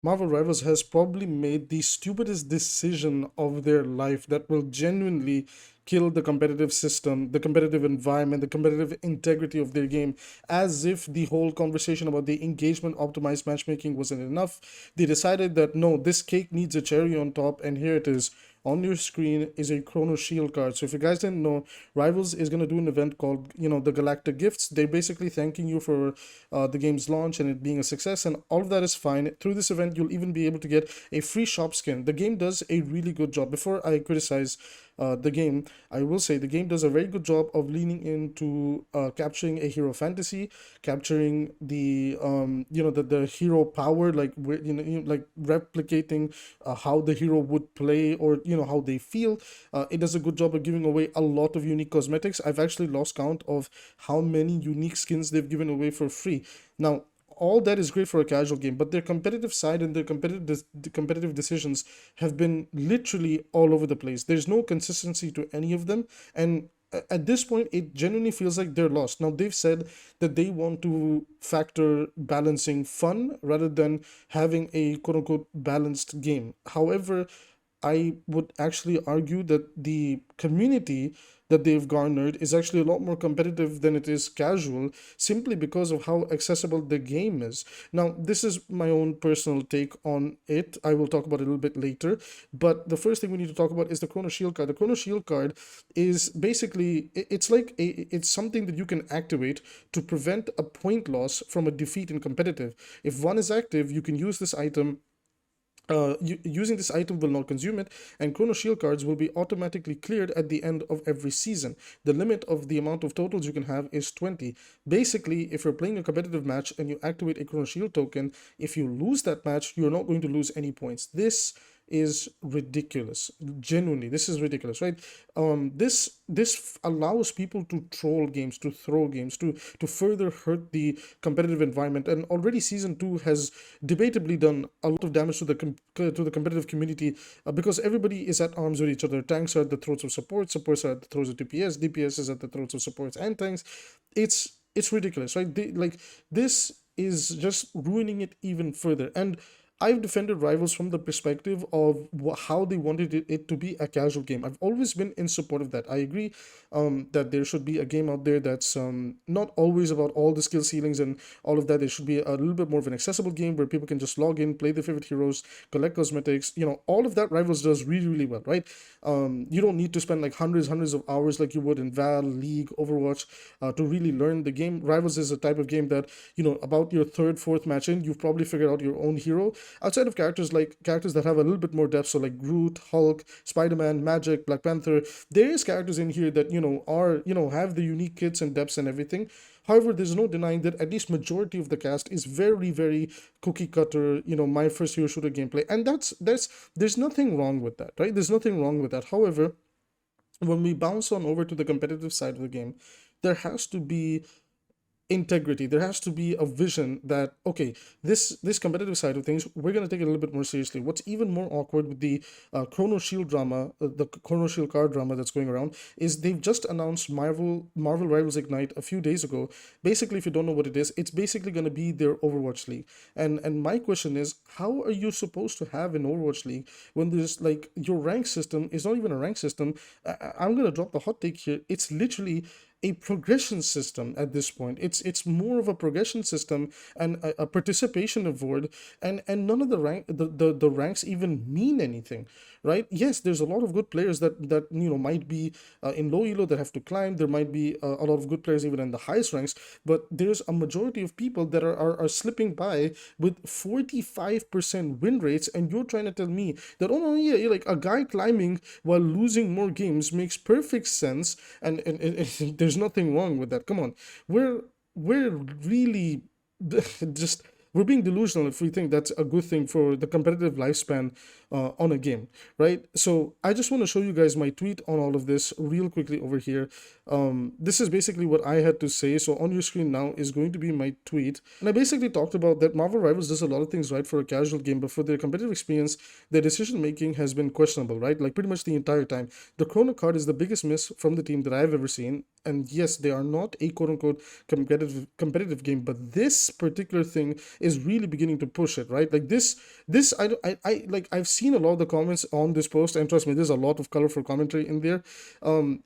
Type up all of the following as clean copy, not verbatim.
Marvel Rivals has probably made the stupidest decision of their life that will genuinely kill the competitive system, the competitive environment, the competitive integrity of their game, as if the whole conversation about the engagement optimized matchmaking wasn't enough. They decided that no, this cake needs a cherry on top, and here it is. On your screen is a Chrono Shield card. So if you guys didn't know, Rivals is going to do an event called, the Galactic Gifts. They're basically thanking you for the game's launch and it being a success, and all of that is fine. Through this event, you'll even be able to get a free shop skin. The game does a really good job. Before I criticize the game, I will say the game does a very good job of leaning into capturing a hero fantasy, capturing the hero power, like like replicating how the hero would play, or how they feel. It does a good job of giving away a lot of unique cosmetics. I've actually lost count of how many unique skins they've given away for free. Now, all that is great for a casual game, but their competitive side and their competitive decisions have been literally all over the place. There's no consistency to any of them, and at this point, it genuinely feels like they're lost. Now, they've said that they want to factor balancing fun rather than having a quote unquote balanced game. However, I would actually argue that the community that they've garnered is actually a lot more competitive than it is casual, simply because of how accessible the game is. Now, this is my own personal take on it. I will talk about it a little bit later. But the first thing we need to talk about is the Chrono Shield card. The Chrono Shield card is basically, it's something that you can activate to prevent a point loss from a defeat in competitive. If one is active, you can use this item. Using this item will not consume it, and Chrono Shield cards will be automatically cleared at the end of every season. The limit of the amount of totals you can have is 20. Basically, if you're playing a competitive match and you activate a Chrono Shield token, if you lose that match, you're not going to lose any points. This is ridiculous. Genuinely, this is ridiculous, right? This allows people to troll games, to throw games, to further hurt the competitive environment. And already season 2 has debatably done a lot of damage to the competitive community, because everybody is at arms with each other. Tanks are at the throats of supports are at the throats of DPS is at the throats of supports and tanks. It's ridiculous, right? This is just ruining it even further. And I've defended Rivals from the perspective of how they wanted it to be a casual game. I've always been in support of that. I agree that there should be a game out there that's not always about all the skill ceilings and all of that. There should be a little bit more of an accessible game where people can just log in, play their favorite heroes, collect cosmetics. All of that Rivals does really, really well, right? You don't need to spend like hundreds of hours like you would in Val, League, Overwatch to really learn the game. Rivals is a type of game that, about your third, fourth match in, you've probably figured out your own hero. Outside of characters that have a little bit more depth, so like Groot, Hulk, Spider-Man, Magic, Black Panther, there is characters in here that have the unique kits and depths and everything. However, there's no denying that at least majority of the cast is very, very cookie cutter, my first hero shooter gameplay, and there's nothing wrong with that, right? There's nothing wrong with that. However, when we bounce on over to the competitive side of the game, there has to be integrity. There has to be a vision that, okay, this competitive side of things, we're going to take it a little bit more seriously. What's even more awkward with the Chrono Shield drama, the Chrono Shield card drama that's going around, is they've just announced Marvel Rivals Ignite a few days ago. Basically, if you don't know what it is, it's basically going to be their Overwatch League. And my question is, how are you supposed to have an Overwatch League when there's like your rank system is not even a rank system? I'm going to drop the hot take here. It's literally a progression system at this point. It's more of a progression system and a participation award, and none of the ranks even mean anything, right? Yes, there's a lot of good players that might be in low elo that have to climb. There might be a lot of good players even in the highest ranks, but there's a majority of people that are slipping by with 45% win rates, and you're trying to tell me that, oh no, yeah, you're like a guy climbing while losing more games makes perfect sense, and there's nothing wrong with that. Come on, we're really just we're being delusional if we think that's a good thing for the competitive lifespan on a game, right? So I just want to show you guys my tweet on all of this real quickly over here. This is basically what I had to say. So on your screen now is going to be my tweet, and I basically talked about that Marvel Rivals does a lot of things right for a casual game, but for their competitive experience, their decision making has been questionable, right? Like pretty much the entire time. The Chrono card is the biggest miss from the team that I've ever seen. and yes, they are not a quote unquote competitive game, but this particular thing is really beginning to push it, right? Like this I like, I've seen a lot of the comments on this post, and trust me, there's a lot of colorful commentary in there.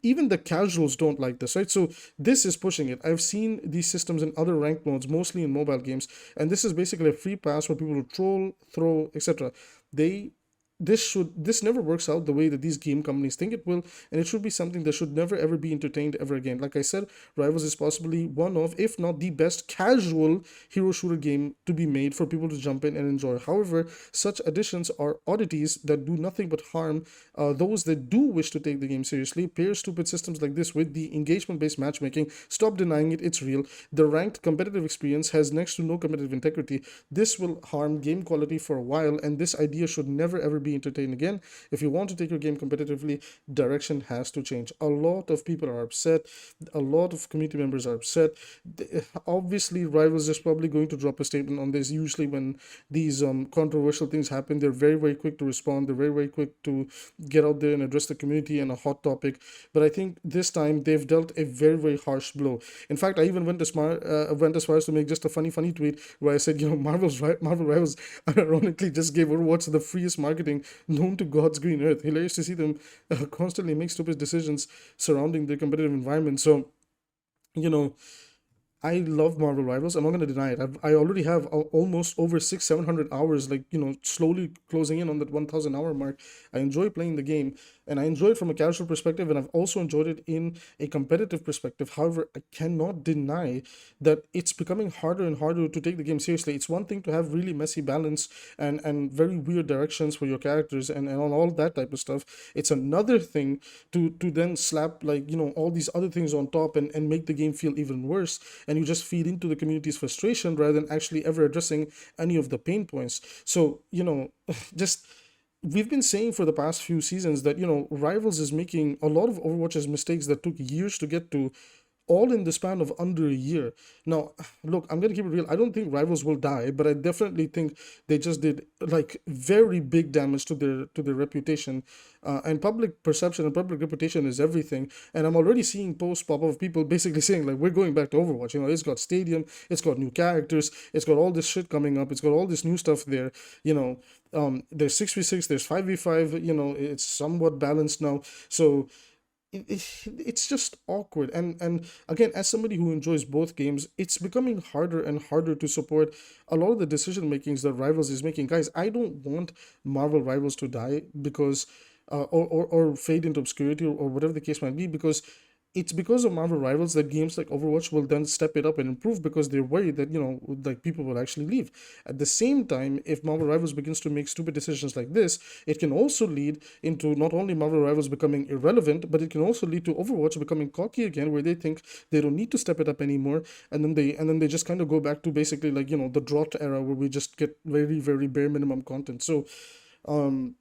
Even the casuals don't like this, right? So this is pushing it. I've seen these systems in other ranked modes, mostly in mobile games, and this is basically a free pass for people to troll, throw, etc. They this never works out the way that these game companies think it will, and it should be something that should never ever be entertained ever again. Like I said, Rivals is possibly one of, if not the best casual hero shooter game to be made for people to jump in and enjoy. However, such additions are oddities that do nothing but harm those that do wish to take the game seriously. Pair stupid systems like this with the engagement based matchmaking. Stop denying it, it's real. The ranked competitive experience has next to no competitive integrity. This will harm game quality for a while, and this idea should never ever be entertained again. If you want to take your game competitively, direction has to change. A lot of people are upset. A lot of community members are upset. Obviously, Rivals is probably going to drop a statement on this. Usually when these controversial things happen, they're very, very quick to respond. They're very, very quick to get out there and address the community and a hot topic. But I think this time they've dealt a very, very harsh blow. In fact, I even went as far as to make just a funny tweet where I said, Marvel Rivals ironically just gave Overwatch the freest marketing known to God's green earth. Hilarious to see them constantly make stupid decisions surrounding their competitive environment. So, I love Marvel Rivals. I'm not going to deny it. I already have almost over 700 hours, like, slowly closing in on that 1,000 hour mark. I enjoy playing the game, and I enjoy it from a casual perspective, and I've also enjoyed it in a competitive perspective. However, I cannot deny that it's becoming harder and harder to take the game seriously. It's one thing to have really messy balance and very weird directions for your characters and all that type of stuff. It's another thing to then slap, like, all these other things on top and make the game feel even worse, and you just feed into the community's frustration rather than actually ever addressing any of the pain points. So, just we've been saying for the past few seasons that, Rivals is making a lot of Overwatch's mistakes that took years to get to, all in the span of under a year. Now, look, I'm gonna keep it real. I don't think Rivals will die, but I definitely think they just did, like, very big damage to their reputation. And public perception and public reputation is everything. And I'm already seeing posts pop up of people basically saying, like, we're going back to Overwatch. It's got stadium, it's got new characters, it's got all this shit coming up, it's got all this new stuff there. There's 6v6, there's 5v5. It's somewhat balanced now. So it's just awkward, and again, as somebody who enjoys both games, it's becoming harder and harder to support a lot of the decision makings that Rivals is making. Guys, I don't want Marvel Rivals to die because or fade into obscurity, or whatever the case might be, because it's because of Marvel Rivals that games like Overwatch will then step it up and improve, because they're worried that, like, people will actually leave. At the same time, if Marvel Rivals begins to make stupid decisions like this, it can also lead into not only Marvel Rivals becoming irrelevant, but it can also lead to Overwatch becoming cocky again, where they think they don't need to step it up anymore, and then they just kind of go back to basically, like, the drought era, where we just get very, very bare minimum content. So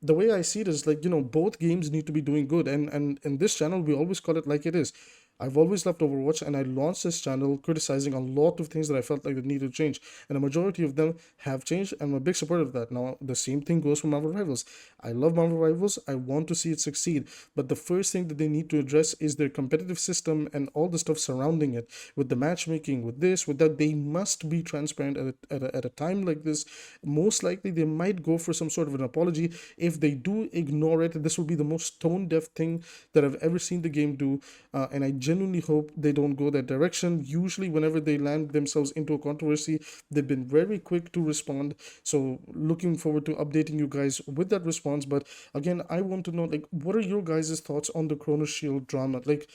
the way I see it is, like, both games need to be doing good, and in this channel we always call it like it is. I've always loved Overwatch, and I launched this channel criticizing a lot of things that I felt like that needed to change, and a majority of them have changed, and I'm a big supporter of that. Now, the same thing goes for Marvel Rivals. I love Marvel Rivals, I want to see it succeed, but the first thing that they need to address is their competitive system and all the stuff surrounding it, with the matchmaking, with this, with that. They must be transparent at a time like this. Most likely, they might go for some sort of an apology. If they do ignore it, this will be the most tone-deaf thing that I've ever seen the game do, and I genuinely hope they don't go that direction. Usually, whenever they land themselves into a controversy, they've been very quick to respond. So, looking forward to updating you guys with that response. But again, I want to know, like, what are your guys' thoughts on the Chrono Shield drama? Like,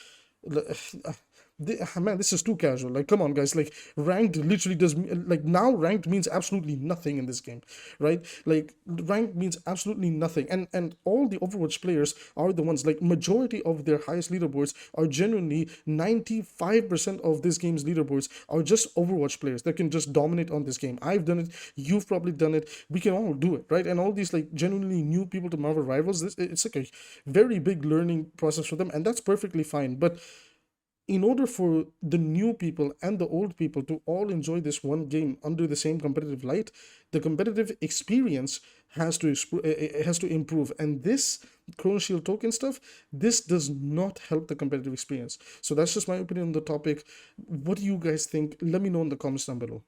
man, this is too casual. Like, come on, guys. Like, ranked literally does, like, now ranked means absolutely nothing in this game, right? Like, ranked means absolutely nothing, and all the Overwatch players are the ones, like, majority of their highest leaderboards are genuinely 95% of this game's leaderboards are just Overwatch players that can just dominate on this game. I've done it, you've probably done it, we can all do it, right? And all these, like, genuinely new people to Marvel Rivals, it's like a very big learning process for them, and that's perfectly fine. But in order for the new people and the old people to all enjoy this one game under the same competitive light, the competitive experience has to improve. And this Chrono Shield token stuff, this does not help the competitive experience. So that's just my opinion on the topic. What do you guys think? Let me know in the comments down below.